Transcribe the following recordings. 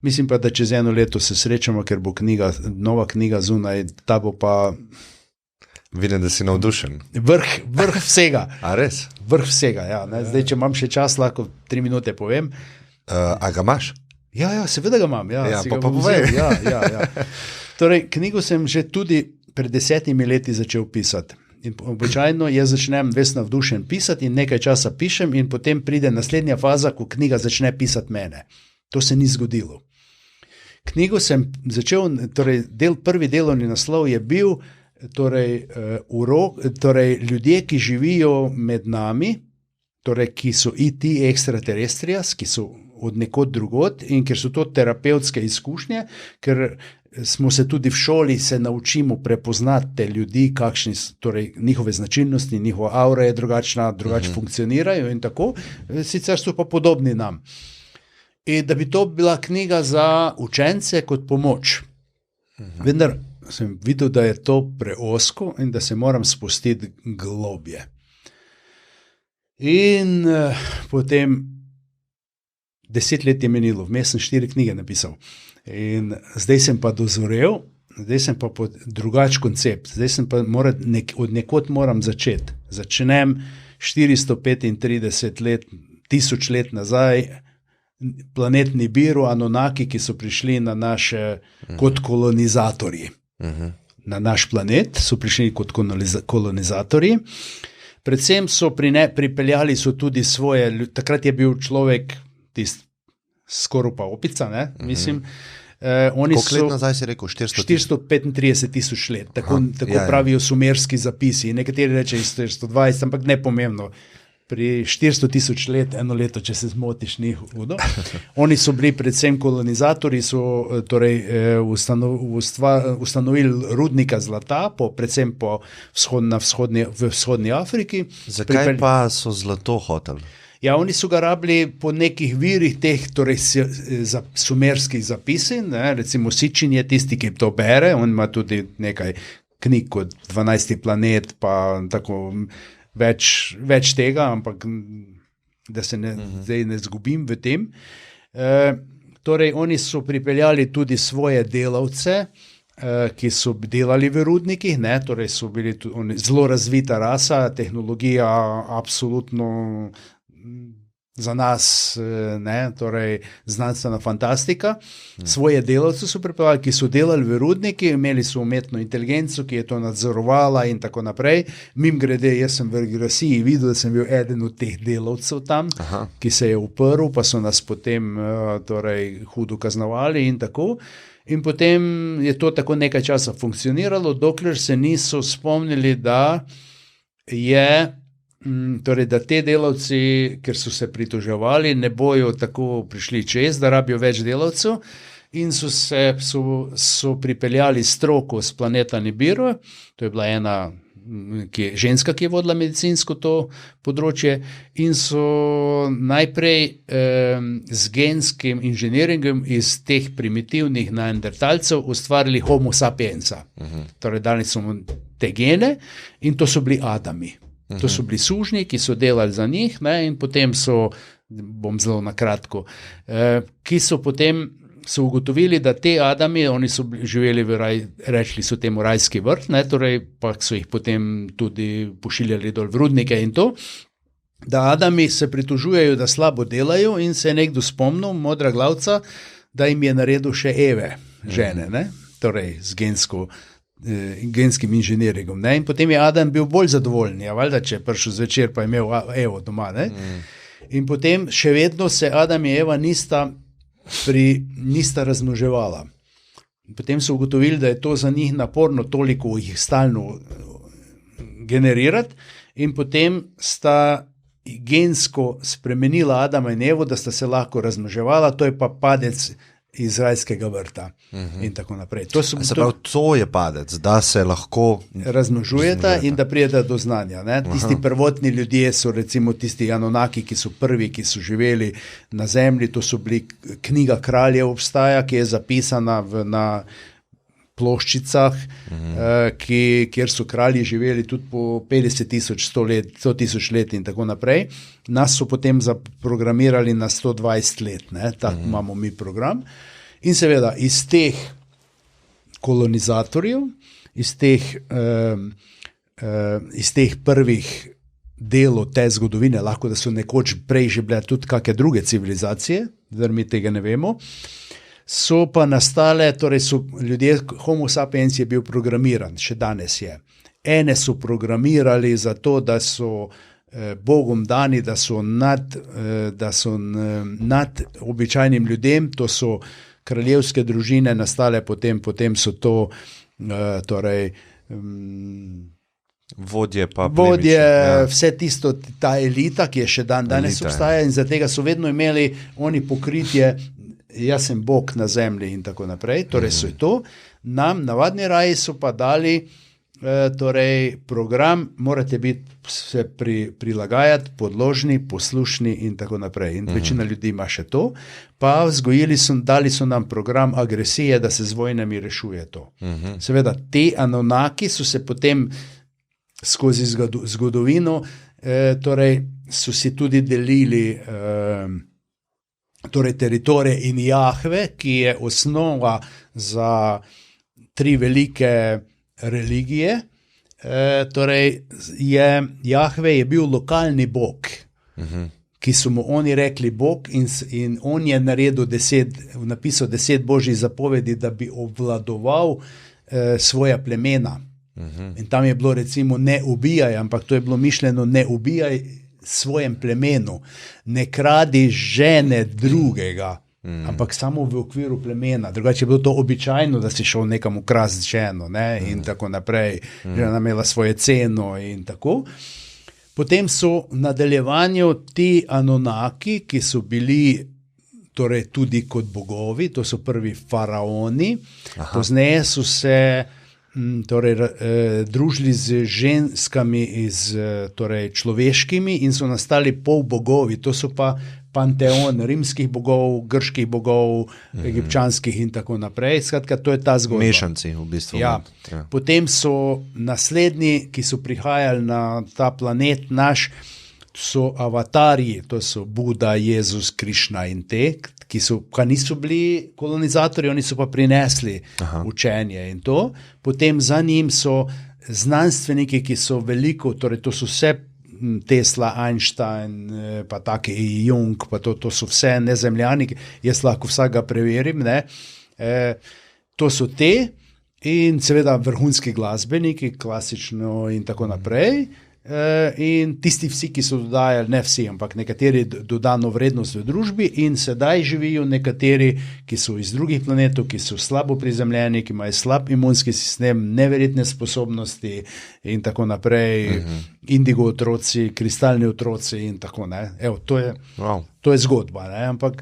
Mislim pa, da čez 1 leto se srečamo, ker bo nova knjiga zunaj, ta bo pa... Vidim, da si navdušen. Vrh vsega. A res? Vrh vsega, ja. Ne? Zdaj, če imam še čas, lahko 3 minute povem. A ga imaš? Ja, seveda ga imam. Ja, pa povej. Ja. Torej, knjigo sem že tudi pred 10 leti začel pisati. In običajno jaz začnem ves navdušen pisati in nekaj časa pišem in potem pride naslednja faza, ko knjiga začne pisati mene. To se ni zgodilo. Knjigo sem začel, torej prvi delovni naslov je bil ljudje, ki živijo med nami, torej, ki so IT extraterrestrias, ki so od nekod drugod in ker so to terapevtske izkušnje, ker smo se tudi v šoli se naučimo prepoznati te ljudi, kakšni so, torej, njihove značilnosti, njihova aura je drugače funkcionirajo in tako, sicer so pa podobni nam. In da bi to bila knjiga za učence kot pomoč. Vendar sem videl, da je to preozko in da se moram spustiti globje. In potem 10 let je minilo, vmes sem 4 knjige napisal. In zdaj sem pa dozorel, zdaj sem pa pod drugač koncept. Zdaj sem pa od nekod moram začeti. Začnem 435 let, 1000 let nazaj, planet Nibiru, Anunnaki, ki so prišli na naše kot kolonizatorji. Na naš planet so prišli kot kolonizatorji. Predvsem so pripeljali so tudi svoje, takrat je bil človek skoraj pa opica, ne, mislim. Koliko let nazaj si rekel? 435 let, tako pravijo sumerski zapisi. Nekateri rečejo 420, ampak nepomembno. Pri 400 let, 1 leto, če se zmotiš, ni hudo. Oni so bili predvsem kolonizatorji, so torej ustanovili rudnika zlata, predvsem v vzhodni Afriki. Zakaj pa so zlato hoteli? Ja, oni so ga rabili po nekih virih teh, torej sumerskih zapisi, ne? Recimo Sičin je tisti, ki to bere, on ima tudi nekaj knjig kot 12. planet, pa tako več tega, ampak da se zdaj ne zgubim v tem. Torej, oni so pripeljali tudi svoje delavce, ki so delali v rudnikih, ne? Torej so bili tudi zelo razvita rasa, tehnologija absolutno za nas, ne, torej znanstvena fantastika. Svoje delavce so pripeljali, ki so delali v rudniki, imeli so umetno inteligenco, ki je to nadzorovala in tako naprej. Mimogrede, jaz sem v regrasiji videl, da sem bil eden od teh delavcev tam, ki se je uprl, pa so nas potem torej hudo kaznovali in tako. In potem je to tako nekaj časa funkcioniralo, dokler se niso spomnili, da da te delavci, ker so se pritoževali, ne bojo tako prišli čez, da rabijo več delavcev in so pripeljali stroko z planeta Nibiru, to je bila ena ženska, ki je vodila medicinsko to področje in so najprej z genskim inženiringom iz teh primitivnih neandertalcev ustvarili homo sapiensa. Torej dali so mu te gene in to so bili Adami. To so bili sužnji, ki so delali za njih, ne, in potem so, bom zelo na kratko, ki so potem ugotovili, da te Adami, oni so živeli rekli so temu rajski vrt, ne, torej pa so jih potem tudi pošiljali dol v rudnike in to, da Adami se pritožujejo, da slabo delajo in se je nekdo spomnil, modra glavca, da jim je naredil še Eve, žene, ne, torej z genskim inženiringom. Ne? In potem je Adam bil bolj zadovoljen, ja, valjda, če je prišel zvečer, pa je imel Evo doma. Ne? In potem še vedno se Adam in Eva nista razmnoževala. Potem so ugotovili, da je to za njih naporno toliko jih stalno generirati in potem sta gensko spremenila Adama in Evo, da sta se lahko razmnoževala, to je pa padec iz rajskega vrta in tako naprej. To je padec, da se lahko razmnožujeta in da prijeta do znanja. Ne? Tisti prvotni ljudje so recimo tisti Anunnaki, ki so prvi, ki so živeli na zemlji, to so bili, knjiga Kraljev obstaja, ki je zapisana na ploščicah, kjer so kralji živeli tudi po 50 000, 100 000 let in tako naprej. Nas so potem zaprogramirali na 120 let, ne? Tak imamo mi program. In seveda iz teh kolonizatorjev, iz teh prvih delov te zgodovine, lahko da so nekoč prej že bile tudi kakšne druge civilizacije, da mi tega ne vemo, so pa nastale, torej so ljudje, homo sapiens je bil programiran, še danes je. Ene so programirali za to, da so Bogom dani, da so nad običajnim ljudem, to so kraljevske družine nastale, potem so to torej vodje, vse tisto, ta elita, ki je še danes obstaja in zaradi tega so vedno imeli oni pokritje, jaz sem Bog na zemlji in tako naprej, torej so to. Nam, navadni raji, so pa dali torej program, morate se prilagajati, podložni, poslušni in tako naprej. In večina ljudi ima še to, pa dali so nam program agresije, da se z vojnami rešuje to. Seveda, te Anunnaki so se potem skozi zgodovino, torej so si tudi delili torej teritorije in Jahve, ki je osnova za 3 velike religije, torej Jahve je bil lokalni bog, ki so mu oni rekli Bog in on je napisal 10 božjih zapovedi, da bi obvladoval svoja plemena. In tam je bilo recimo ne ubijaj, ampak to je bilo mišljeno ne ubijaj svojem plemenu, ne kradi žene drugega, ampak samo v okviru plemena. Drugače je bilo to običajno, da si šel nekam ukrasti ženo, ne? In tako naprej, žena imela svoje ceno in tako. Potem so v nadaljevanju ti Anunnaki, ki so bili torej tudi kot bogovi, to so prvi faraoni, pozneje so se torej, družili z ženskami, torej človeškimi in so nastali polbogovi, to so pa panteon rimskih bogov, grških bogov, egipčanskih in tako naprej. Skratka, to je ta zgodba. Mešanci v bistvu. Ja. Potem so naslednji, ki so prihajali na ta planet naš, so avatarji, to so Buda, Jezus, Krišna in te, ki niso bili kolonizatorji, oni so pa prinesli učenje in to. Potem za njim so znanstveniki, ki so veliko, torej to so vse Tesla, Einstein, pa taki Jung, pa to so vse nezemljani, jaz lahko vsega preverim, ne. To so te in seveda vrhunski glasbeniki, klasično in tako naprej. In tisti vsi, ki so dodajali, ne vsi, ampak nekateri dodano vrednost v družbi in sedaj živijo nekateri, ki so iz drugih planetov, ki so slabo prizemljeni, ki imajo slab imunski sistem, neverjetne sposobnosti in tako naprej, indigo otroci, kristalni otroci in tako, ne. Evo, to je zgodba, ne, ampak...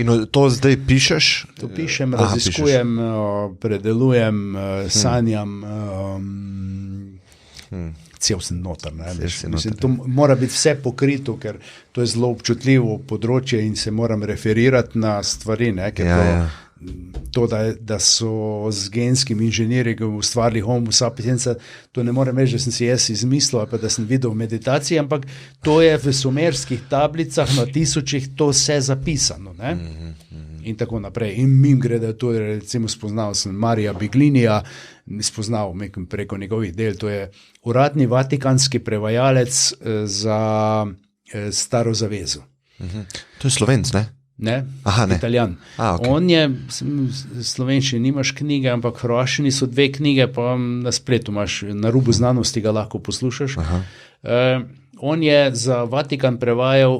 In to zdaj pišeš? To pišem, raziskujem, predelujem, sanjam, cel sem noter. Mislim, to mora biti vse pokrito, ker to je zelo občutljivo področje in se moram referirati na stvari, ne, ker to, da so z genskim inženirjem ustvarili homo sapiensa, to ne morem reči, da sem si jaz izmislil, ali pa da sem videl v meditaciji, ampak to je v sumerskih tablicah na tisočih to vse zapisano, ne. In tako naprej. In mimogrede, to je recimo spoznal sem Marija Biglinija, spoznal preko njegovih del, to je uradni vatikanski prevajalec za Staro zavezo. To je Slovenc, ne? Ne, Italijan. Okay. On je, slovenščini nimaš knjige, ampak hrvaščini so 2 knjige, pa na spletu imaš, na Rubu znanosti ga lahko poslušaš. On je za Vatikan prevajal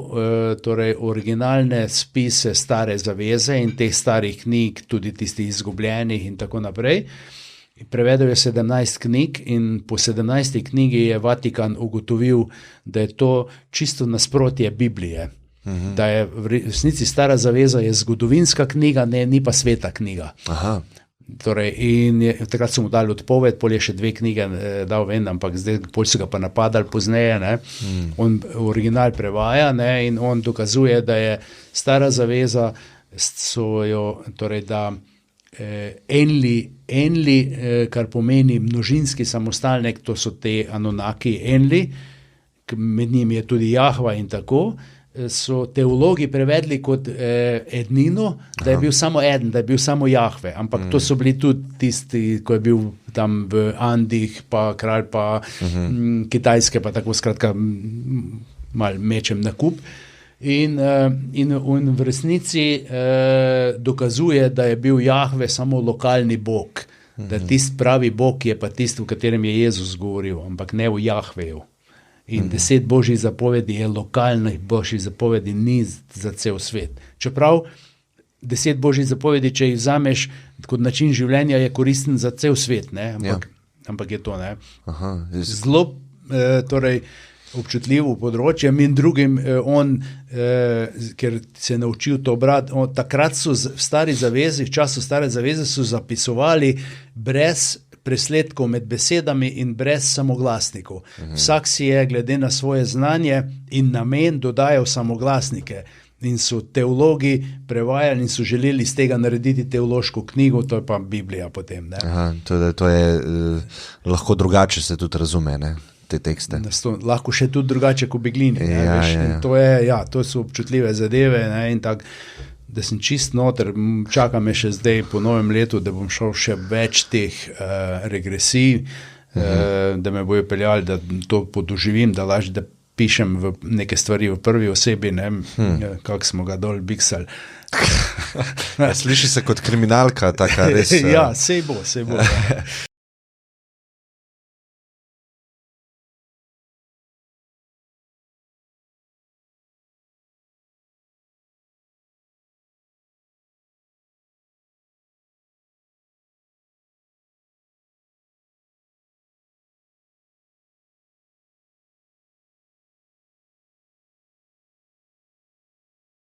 torej originalne spise Stare zaveze in teh starih knjig, tudi tistih izgubljenih in tako naprej. Prevedel je 17 knjig in po 17. knjigi je Vatikan ugotovil, da je to čisto nasprotje Biblije. Da je v resnici Stara zaveza je zgodovinska knjiga, ni pa sveta knjiga. Torej, in takrat so mu dali odpoved, pol je še 2 knjige dal ven, ampak zdaj pol so ga pa napadali pozneje, ne. On original prevaja, ne, in on dokazuje, da je Stara zaveza, torej, da enli, kar pomeni množinski samostalnek, to so te Anunnaki enli, med njimi je tudi Jahva in tako, so teologi prevedli kot ednino, da je bil samo eden, da je bil samo Jahve. Ampak to so bili tudi tisti, ko je bil tam v Andih, pa kralj, pa Kitajske, pa tako skratka mal mečem na kup. In v resnici dokazuje, da je bil Jahve samo lokalni bog. Da tisti pravi bog je pa tisti, v katerem je Jezus govoril, ampak ne v Jahveju. In 10 božjih zapovedi je lokalnih božjih zapovedi, ni za cel svet. Čeprav 10 božjih zapovedi, če jih vzameš kot način življenja, je koristen za cel svet, ne? Ampak je to, ne? Zelo torej občutljivo področje, in drugim ker se je naučil to brati, takrat so v stari zavezi, v času stare zaveze so zapisovali brez presledkov med besedami in brez samoglasnikov. Vsak si je glede na svoje znanje in namen dodajal samoglasnike. In so teologi prevajali in so želeli iz tega narediti teološko knjigo, to je pa Biblija potem. Ne? To je lahko drugače se tudi razume, ne? Te tekste. Lahko še tudi drugače kot Beglini. To so občutljive zadeve, ne? In tako, da sem čist noter, čaka me še zdaj po novem letu, da bom šel še več teh regresij, da me bojo peljali, da to podoživim, da lažje, da pišem neke stvari v prvi osebi, ne, kako smo ga dol biksali. Sliši se kot kriminalka, taka res. Ja, sej bo.